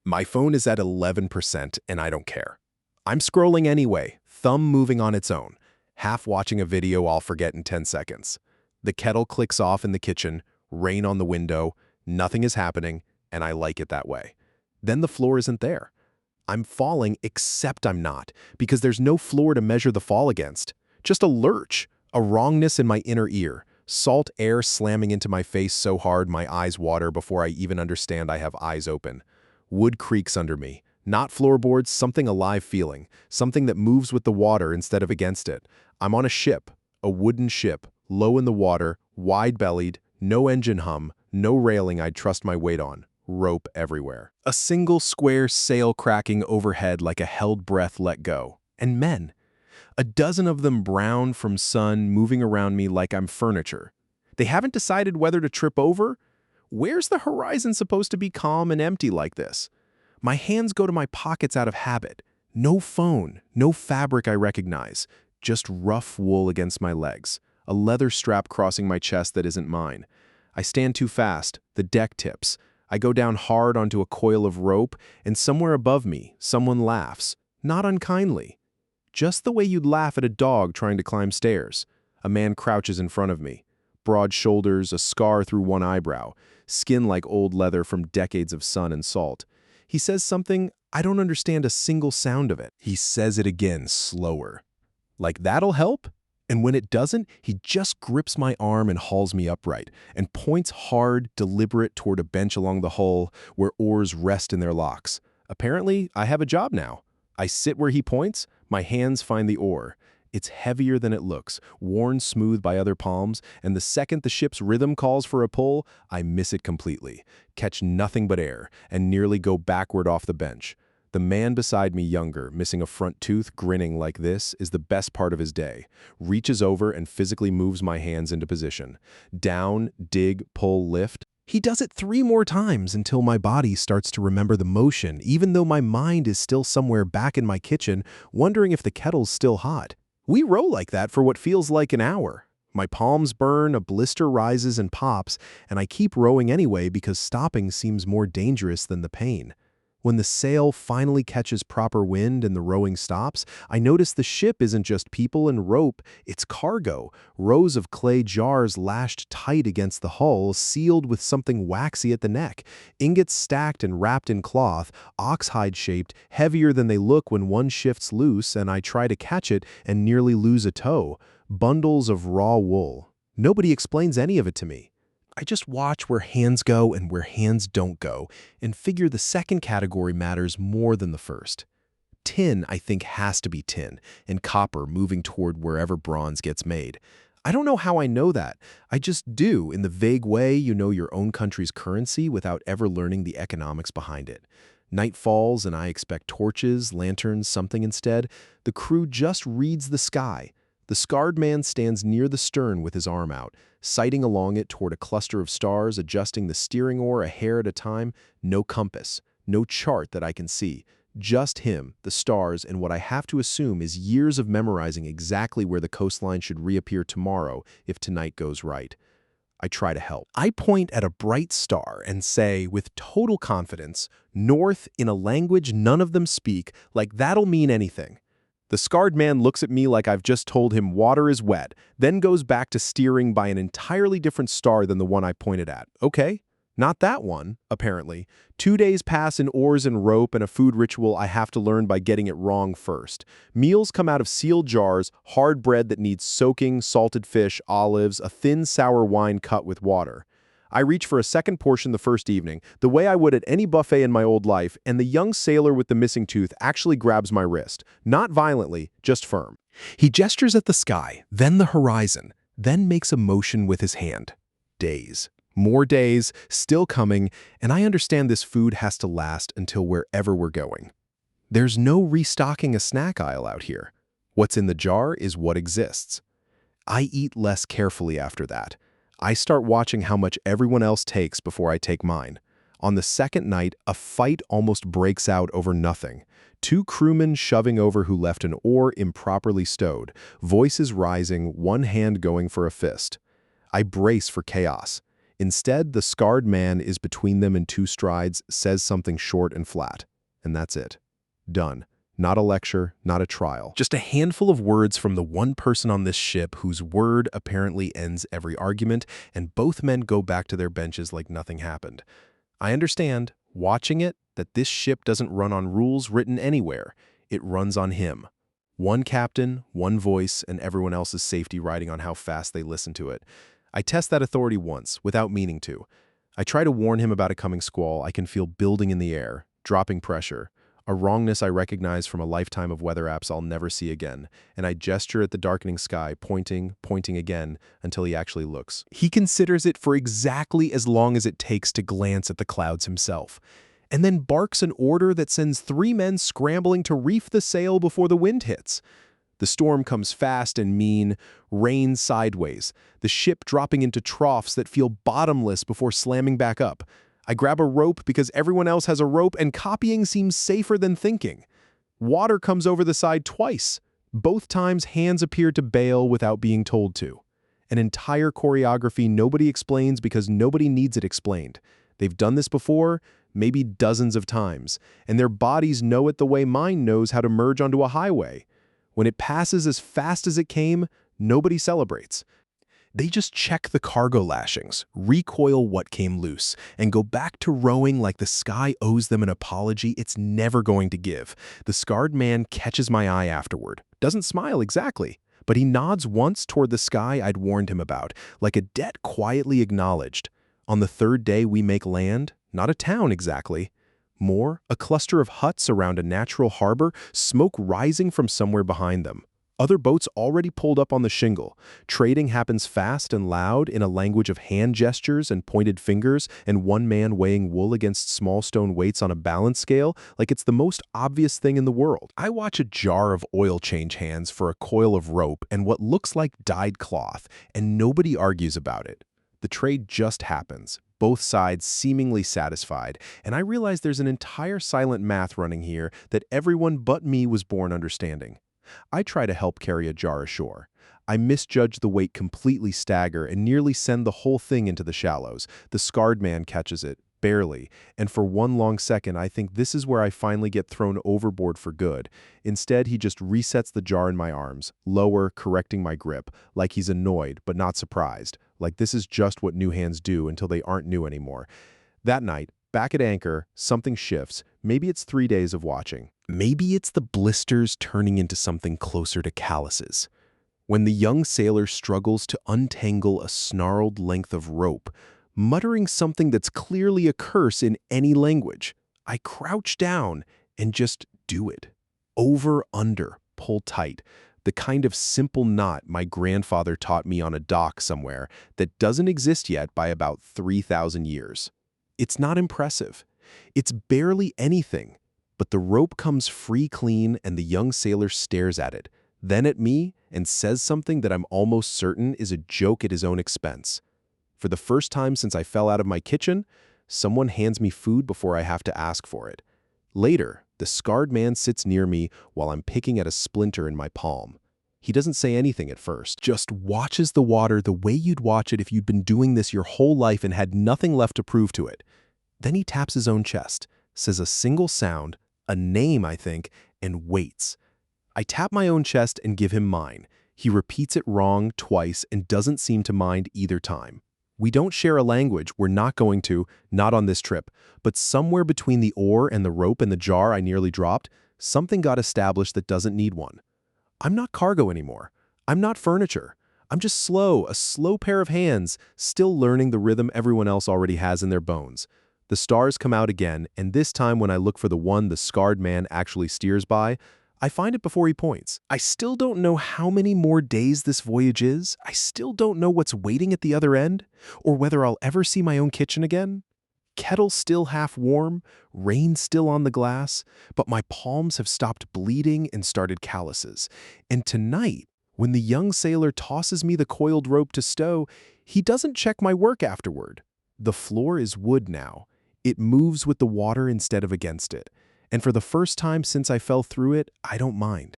My phone is at 11% and I don't care. I'm scrolling anyway, thumb moving on its own, half watching a video I'll forget in 10 seconds. The kettle clicks off in the kitchen, rain on the window, nothing is happening, and I like it that way. Then the floor isn't there. I'm falling except I'm not, because there's no floor to measure the fall against. Just a lurch, a wrongness in my inner ear, salt air slamming into my face so hard my eyes water before I even understand I have eyes open. Wood creaks under me. Not floorboards, something alive feeling, something that moves with the water instead of against it. I'm on a ship, a wooden ship, low in the water, wide-bellied, no engine hum, no railing I'd trust my weight on, rope everywhere. A single square sail cracking overhead like a held breath let go. And men. A dozen of them brown from sun moving around me like I'm furniture. They haven't decided whether to trip over? Where's the horizon supposed to be calm and empty like this? My hands go to my pockets out of habit. No phone, no fabric I recognize, just rough wool against my legs, a leather strap crossing my chest that isn't mine. I stand too fast, the deck tips. I go down hard onto a coil of rope, and somewhere above me, someone laughs, not unkindly. Just the way you'd laugh at a dog trying to climb stairs. A man crouches in front of me. Broad shoulders, a scar through one eyebrow, skin like old leather from decades of sun and salt. He says something, I don't understand a single sound of it. He says it again, slower. Like that'll help? And when it doesn't, he just grips my arm and hauls me upright, and points hard, deliberate toward a bench along the hull where oars rest in their locks. Apparently, I have a job now. I sit where he points, my hands find the oar. It's heavier than it looks, worn smooth by other palms, and the second the ship's rhythm calls for a pull, I miss it completely, catch nothing but air, and nearly go backward off the bench. The man beside me, younger, missing a front tooth, grinning like this, is the best part of his day. Reaches over and physically moves my hands into position. Down, dig, pull, lift. He does it 3 more times until my body starts to remember the motion, even though my mind is still somewhere back in my kitchen, wondering if the kettle's still hot. We row like that for what feels like an hour. My palms burn, a blister rises and pops, and I keep rowing anyway because stopping seems more dangerous than the pain. When the sail finally catches proper wind and the rowing stops, I notice the ship isn't just people and rope, it's cargo. Rows of clay jars lashed tight against the hull, sealed with something waxy at the neck. Ingots stacked and wrapped in cloth, oxhide-shaped, heavier than they look when one shifts loose and I try to catch it and nearly lose a toe. Bundles of raw wool. Nobody explains any of it to me. I just watch where hands go and where hands don't go, and figure the second category matters more than the first. Tin, I think, has to be tin, and copper moving toward wherever bronze gets made. I don't know how I know that. I just do, in the vague way you know your own country's currency without ever learning the economics behind it. Night falls and I expect torches, lanterns, something instead. The crew just reads the sky. The scarred man stands near the stern with his arm out, sighting along it toward a cluster of stars, adjusting the steering oar a hair at a time. No compass, no chart that I can see. Just him, the stars, and what I have to assume is years of memorizing exactly where the coastline should reappear tomorrow if tonight goes right. I try to help. I point at a bright star and say, with total confidence, north in a language none of them speak, like that'll mean anything. The scarred man looks at me like I've just told him water is wet, then goes back to steering by an entirely different star than the one I pointed at. Okay, not that one, apparently. 2 days pass in oars and rope and a food ritual I have to learn by getting it wrong first. Meals come out of sealed jars, hard bread that needs soaking, salted fish, olives, a thin sour wine cut with water. I reach for a second portion the first evening, the way I would at any buffet in my old life, and the young sailor with the missing tooth actually grabs my wrist. Not violently, just firm. He gestures at the sky, then the horizon, then makes a motion with his hand. Days. More days, still coming, and I understand this food has to last until wherever we're going. There's no restocking a snack aisle out here. What's in the jar is what exists. I eat less carefully after that. I start watching how much everyone else takes before I take mine. On the second night, a fight almost breaks out over nothing. 2 crewmen shoving over who left an oar improperly stowed, voices rising, one hand going for a fist. I brace for chaos. Instead, the scarred man is between them in two strides, says something short and flat. And that's it. Done. Not a lecture, not a trial. Just a handful of words from the one person on this ship whose word apparently ends every argument, and both men go back to their benches like nothing happened. I understand, watching it, that this ship doesn't run on rules written anywhere. It runs on him. One captain, one voice, and everyone else's safety riding on how fast they listen to it. I test that authority once, without meaning to. I try to warn him about a coming squall I can feel building in the air, dropping pressure, a wrongness I recognize from a lifetime of weather apps I'll never see again, and I gesture at the darkening sky, pointing again, until he actually looks. He considers it for exactly as long as it takes to glance at the clouds himself, and then barks an order that sends 3 men scrambling to reef the sail before the wind hits. The storm comes fast and mean, rain sideways, the ship dropping into troughs that feel bottomless before slamming back up. I grab a rope because everyone else has a rope, and copying seems safer than thinking. Water comes over the side twice. Both times hands appear to bail without being told to. An entire choreography nobody explains because nobody needs it explained. They've done this before, maybe dozens of times, and their bodies know it the way mine knows how to merge onto a highway. When it passes as fast as it came, nobody celebrates. They just check the cargo lashings, recoil what came loose, and go back to rowing like the sky owes them an apology it's never going to give. The scarred man catches my eye afterward. Doesn't smile exactly, but he nods once toward the sky I'd warned him about, like a debt quietly acknowledged. On the 3rd day we make land, not a town exactly. More, a cluster of huts around a natural harbor, smoke rising from somewhere behind them. Other boats already pulled up on the shingle. Trading happens fast and loud in a language of hand gestures and pointed fingers, and one man weighing wool against small stone weights on a balance scale like it's the most obvious thing in the world. I watch a jar of oil change hands for a coil of rope and what looks like dyed cloth, and nobody argues about it. The trade just happens, both sides seemingly satisfied, and I realize there's an entire silent math running here that everyone but me was born understanding. I try to help carry a jar ashore. I misjudge the weight, completely stagger, and nearly send the whole thing into the shallows. The scarred man catches it, barely, and for one long second I think this is where I finally get thrown overboard for good. Instead, he just resets the jar in my arms, lower, correcting my grip, like he's annoyed but not surprised, like this is just what new hands do until they aren't new anymore. That night, back at anchor, something shifts. Maybe it's 3 days of watching. Maybe it's the blisters turning into something closer to calluses. When the young sailor struggles to untangle a snarled length of rope, muttering something that's clearly a curse in any language, I crouch down and just do it. Over, under, pull tight. The kind of simple knot my grandfather taught me on a dock somewhere that doesn't exist yet by about 3,000 years. It's not impressive. It's barely anything. But the rope comes free clean and the young sailor stares at it, then at me, and says something that I'm almost certain is a joke at his own expense. For the first time since I fell out of my kitchen, someone hands me food before I have to ask for it. Later, the scarred man sits near me while I'm picking at a splinter in my palm. He doesn't say anything at first, just watches the water the way you'd watch it if you'd been doing this your whole life and had nothing left to prove to it. Then he taps his own chest, says a single sound, a name, I think, and waits. I tap my own chest and give him mine. He repeats it wrong twice and doesn't seem to mind either time. We don't share a language, we're not going to, not on this trip, but somewhere between the oar and the rope and the jar I nearly dropped, something got established that doesn't need one. I'm not cargo anymore. I'm not furniture. I'm just a slow pair of hands, still learning the rhythm everyone else already has in their bones. The stars come out again, and this time when I look for the one the scarred man actually steers by, I find it before he points. I still don't know how many more days this voyage is. I still don't know what's waiting at the other end, or whether I'll ever see my own kitchen again. Kettle still half warm, rain still on the glass, but my palms have stopped bleeding and started calluses. And tonight, when the young sailor tosses me the coiled rope to stow, he doesn't check my work afterward. The floor is wood now. It moves with the water instead of against it. And for the first time since I fell through it, I don't mind.